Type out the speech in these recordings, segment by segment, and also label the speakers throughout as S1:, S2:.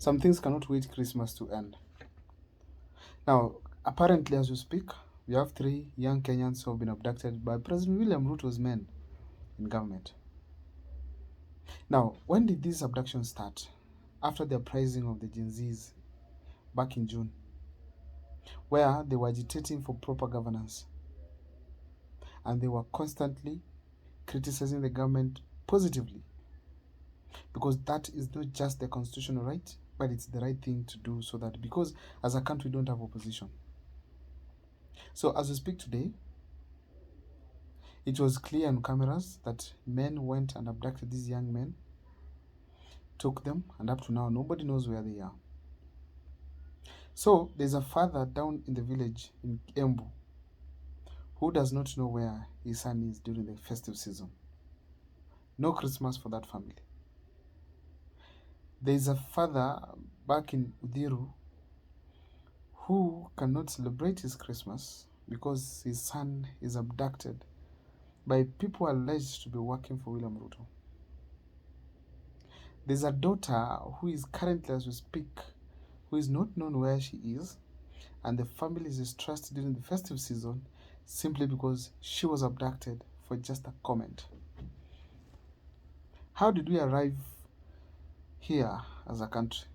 S1: Some things cannot wait Christmas to end. Now, apparently, as we speak, we have three young Kenyans who have been abducted by President William Ruto's men in government. Now, when did these abductions start? After the uprising of the Gen Zs back in June, where they were agitating for proper governance and they were constantly criticizing the government positively, because that is not just the constitutional right, but it's the right thing to do, so that because as a country we don't have opposition. So as we speak today, it was clear on cameras that men went and abducted these young men, took them, and up to now nobody knows where they are. So there's a father down in the village in Embu who does not know where his son is during the festive season. No Christmas for that family. There's a father back in Udiru who cannot celebrate his Christmas because his son is abducted by people alleged to be working for William Ruto. There's a daughter who is currently, as we speak, who is not known where she is, and the family is distressed during the festive season simply because she was abducted for just a comment. How did we arrive here as a country?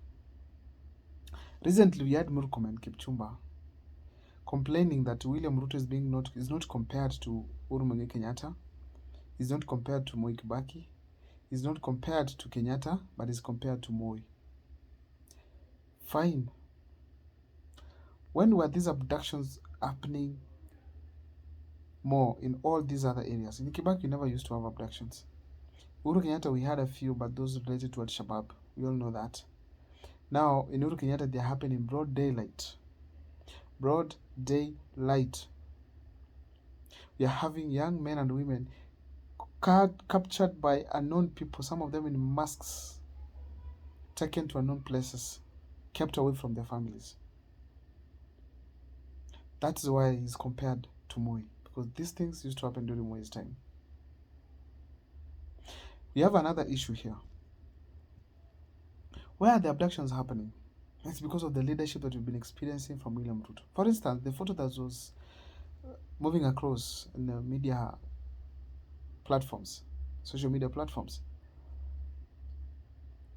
S1: Recently, we had Murkomen Kipchumba complaining that William Ruto is not compared to Uhuru Muigai Kenyatta, is not compared to Moi Kibaki, is not compared to Kenyatta, but is compared to Moi. Fine. When were these abductions happening more in all these other areas? In Kibaki, we never used to have abductions. Uhuru Kenyatta, we had a few, but those related to Al-Shabaab. We all know that. Now, in Uhuru Kenyatta, they happen in broad daylight. Broad daylight. We are having young men and women captured by unknown people, some of them in masks, taken to unknown places, kept away from their families. That is why he's compared to Moi, because these things used to happen during Moi's time. We have another issue here. Where are the abductions happening? It's because of the leadership that we've been experiencing from William Ruto. For instance, the photo that was moving across in the media platforms, social media platforms,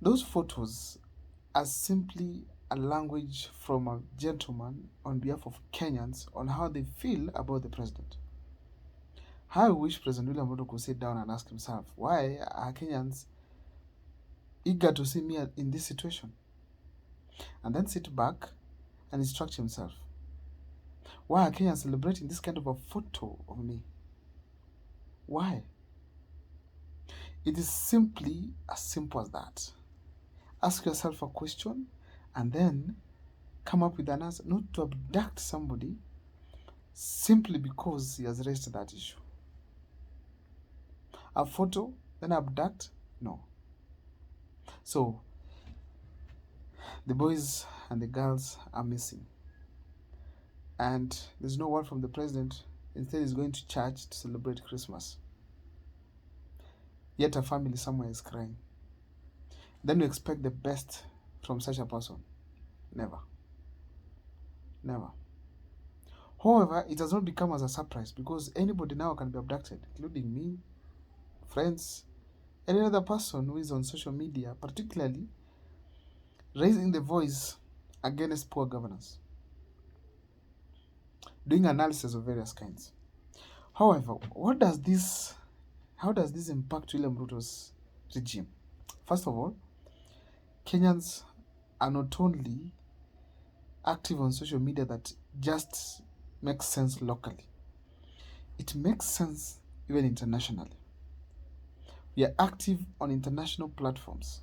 S1: those photos are simply a language from a gentleman on behalf of Kenyans on how they feel about the president. How I wish President William Ruto could sit down and ask himself, why are Kenyans eager to see me in this situation? And then sit back and instruct himself. Why are Kenyans celebrating this kind of a photo of me? Why? It is simply as simple as that. Ask yourself a question and then come up with an answer, not to abduct somebody simply because he has raised that issue. A photo, then abduct? No. So, the boys and the girls are missing. And there's no word from the president. Instead, he's going to church to celebrate Christmas. Yet a family somewhere is crying. Then we expect the best from such a person. Never. Never. However, it has not become as a surprise because anybody now can be abducted, including me, friends, any other person who is on social media, particularly raising the voice against poor governance, doing analysis of various kinds. However, how does this impact William Ruto's regime? First of all, Kenyans are not only active on social media that just makes sense locally. It makes sense even internationally. We are active on international platforms.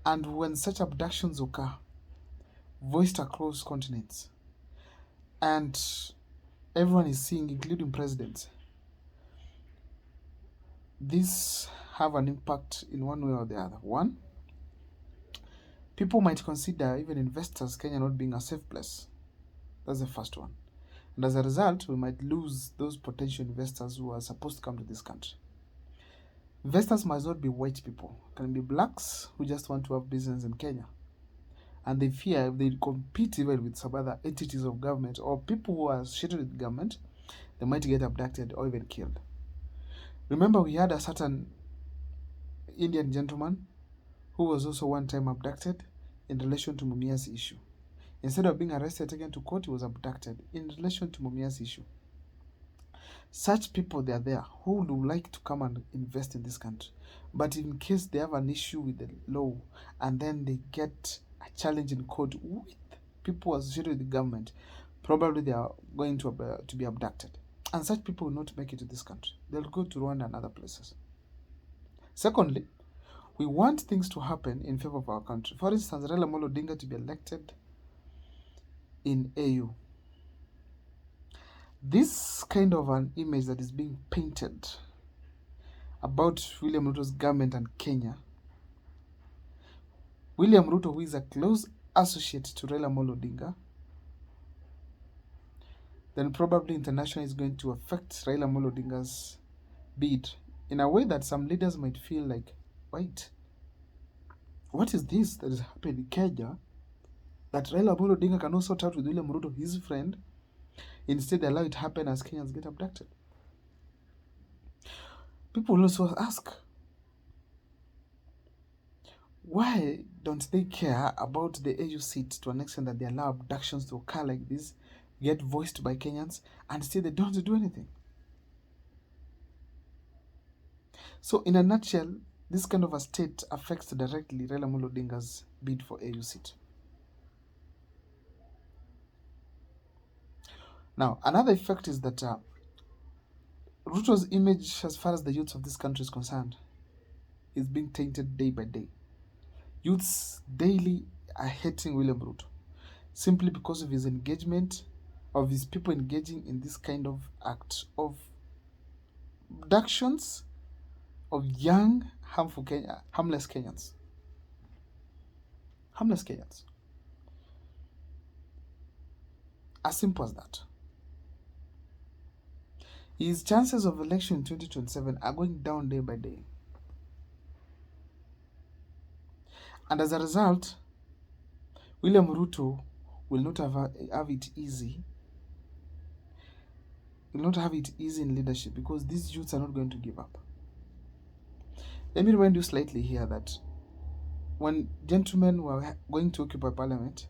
S1: And when such abductions occur, voiced across continents, and everyone is seeing, including presidents, this have an impact in one way or the other. One, people might consider, even investors, Kenya not being a safe place. That's the first one. And as a result, we might lose those potential investors who are supposed to come to this country. Investors must not be white people. It can be blacks who just want to have business in Kenya. and they fear if they compete even with some other entities of government or people who are associated with government, they might get abducted or even killed. Remember, we had a certain Indian gentleman who was also one time abducted in relation to Mumia's issue. Instead of being arrested, taken to court, he was abducted in relation to Mumia's issue. Such people, they are there who would like to come and invest in this country. But in case they have an issue with the law and then they get a challenge in court with people associated with the government, probably they are going to be abducted. And such people will not make it to this country. They'll go to Rwanda and other places. Secondly, we want things to happen in favor of our country. For instance, Raila Amolo Odinga to be elected in AU. This kind of an image that is being painted about William Ruto's government and Kenya. William Ruto, who is a close associate to Raila Amolo Odinga, then probably internationally is going to affect Raila Amolo Odinga's bid in a way that some leaders might feel like, wait, what is this that is happening in Kenya that Raila Amolo Odinga cannot sort out with William Ruto, his friend? Instead, they allow it to happen as Kenyans get abducted. People will also ask, why don't they care about the AU seat to an extent that they allow abductions to occur like this, get voiced by Kenyans, and still they don't do anything? So in a nutshell, this kind of a state affects directly Raila Amolo Odinga's bid for AU seat. Now, another effect is that Ruto's image as far as the youths of this country is concerned is being tainted day by day. Youths daily are hating William Ruto simply because of his engagement, of his people engaging in this kind of act of abductions of young, harmless Kenyans. Harmless Kenyans. As simple as that. His chances of election in 2027 are going down day by day. And as a result, William Ruto will not have it easy. Will not have it easy in leadership because these youths are not going to give up. Let me remind you slightly here that when gentlemen were going to occupy parliament,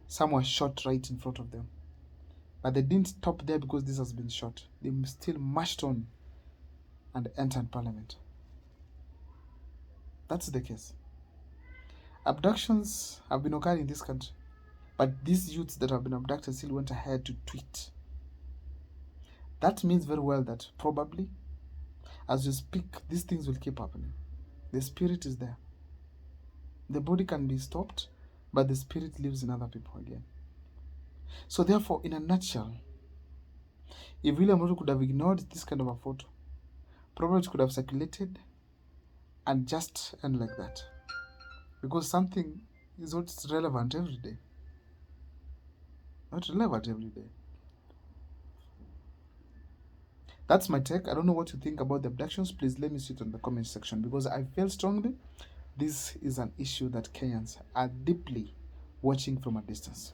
S1: some were shot right in front of them. But they didn't stop there because this has been shot. They still marched on and entered parliament. That's the case. Abductions have been occurring in this country, but these youths that have been abducted still went ahead to tweet. That means very well that probably, as you speak, these things will keep happening. The spirit is there. The body can be stopped, but the spirit lives in other people again. So therefore, in a nutshell, if William Ruto could have ignored this kind of a photo, probably it could have circulated and just end like that. Because something is not relevant every day. Not relevant every day. That's my take. I don't know what you think about the abductions. Please let me see it in the comment section because I feel strongly this is an issue that Kenyans are deeply watching from a distance.